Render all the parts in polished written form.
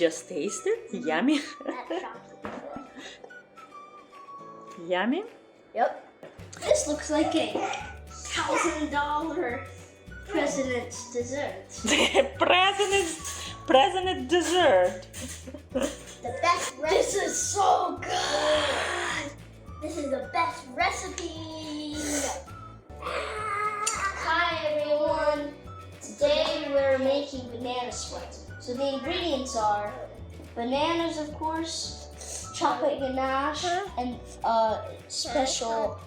just taste it. Yummy. That chocolate. Yummy. Yep. This looks like a $1,000 president's dessert. President dessert. The best recipe. This is so good. This is the best recipe. Hi everyone. Today we're making banana spreads. So the ingredients are bananas, of course, chocolate ganache, and special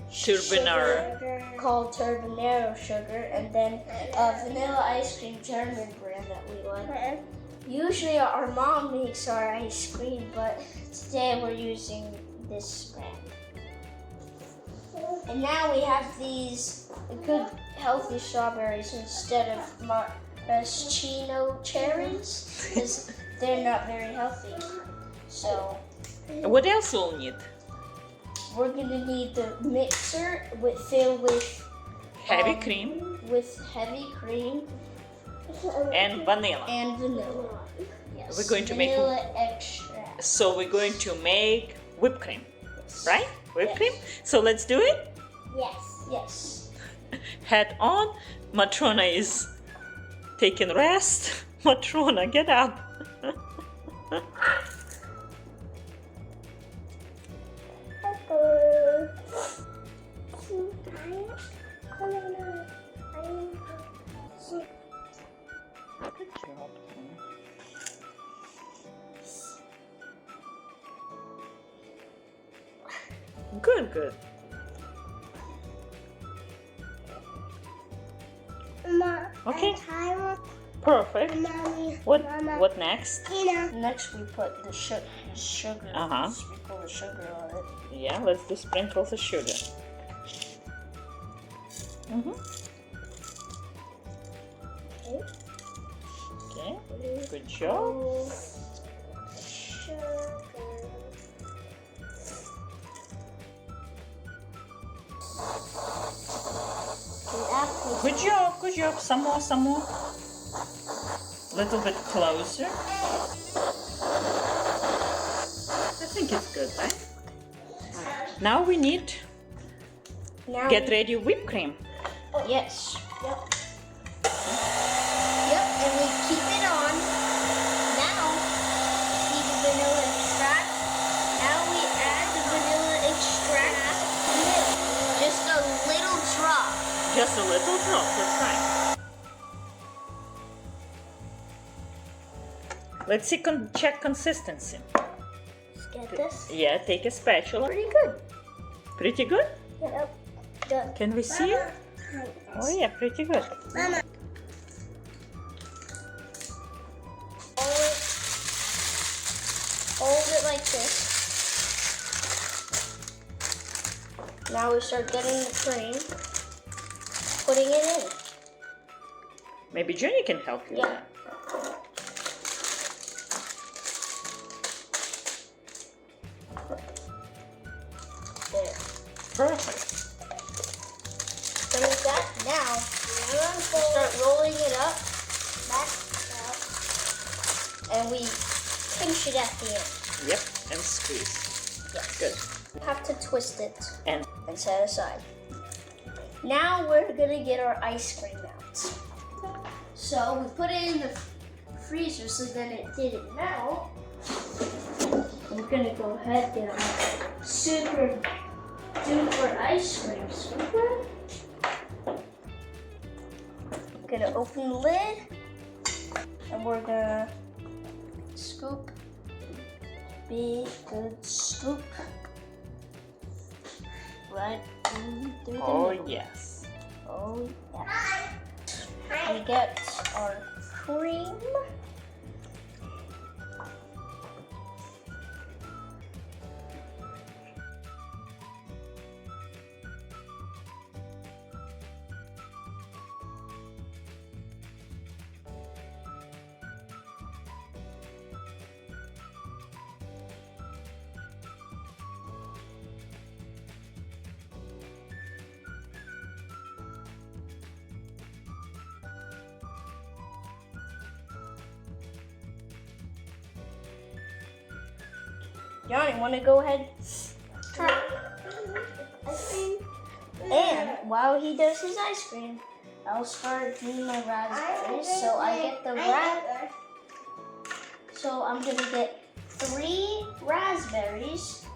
Turbinara. sugar called turbinara sugar, and then vanilla ice cream, German brand that we like. Usually our mom makes our ice cream, but today we're using this brand. And now we have these good healthy strawberries instead of maraschino cherries, because they're not very healthy. So What else we'll need? we're gonna need the mixer filled with Heavy cream with heavy cream and vanilla. and vanilla. Yes. We're going to make- vanilla extract. So we're going to make whipped cream, Yes. right? Whipped Yes. cream. So let's do it. Yes. Yes. Hat on. Matrona is taking rest. Matrona, get up. Good job. Good, good. Okay. Perfect. What next? Next, we put the sugar. Uh-huh. Sprinkle the sugar on it. Yeah, let's do sprinkles of sugar. Okay, good job. Sugar. Good job, good job. Some more, some more. Little bit closer. I think it's good, right? Now we need Now get ready whipped cream. Yes. Yep. Yep, and we keep it on. Now, see the vanilla extract. Now we add the vanilla extract. Just a little drop. Just a little drop, that's right. Let's see, check consistency. Let's get this. Yeah, take a spatula. Pretty good. Pretty good? Yep. Good. Can we see it? Oh yeah, pretty good. Mama. Hold it like this. Now we start getting the cream, putting it in. Maybe Johnny can help you. Yeah. There. Perfect. Done with that. Now we start rolling it up, and we pinch it at the end. Yep, and squeeze. Yes. Good. Have to twist it And and set aside. Now we're gonna get our ice cream out. So we put it in the freezer so then it didn't melt. We're gonna go ahead and get our super duper ice cream scooper. Gonna open the lid and we're gonna scoop. Big good scoop. Right through the oh middle. yes. Oh yeah. We get our cream. Johnny, want to go ahead? Try. And while he does his ice cream, I'll start doing my raspberries. So I get the So I'm gonna get 3 raspberries.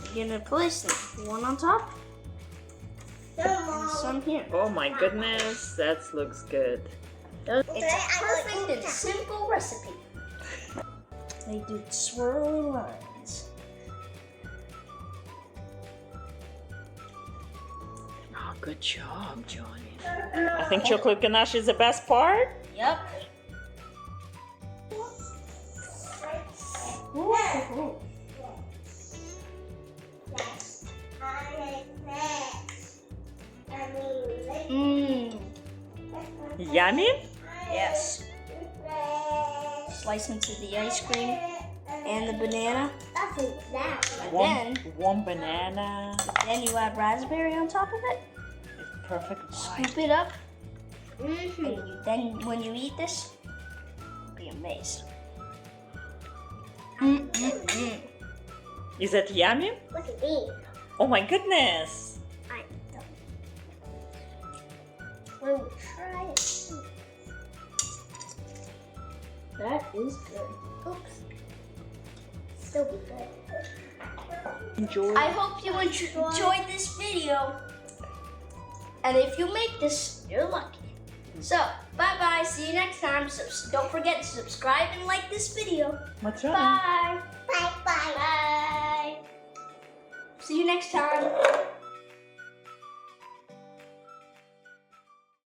I'm gonna place them one on top, and some here. Oh my goodness, that looks good. It's a perfect and simple recipe. They do swirling lines. Oh, good job, Johnny. I think chocolate ganache is the best part. Yep. Ooh. Mmm. Yummy? Yes. Slice into the ice cream and the banana. One banana. Then you add raspberry on top of it. It's perfect. Scoop it up. And then when you eat this, you'll be amazed. Is it yummy? Look at me. Oh my goodness. I don't. We'll try it. That is good. Oops. Still be good. Enjoy. I hope you enjoyed this video. And if you make this, you're lucky. So, bye-bye. See you next time. Don't forget to subscribe and like this video. What's wrong? Bye. Bye. See you next time.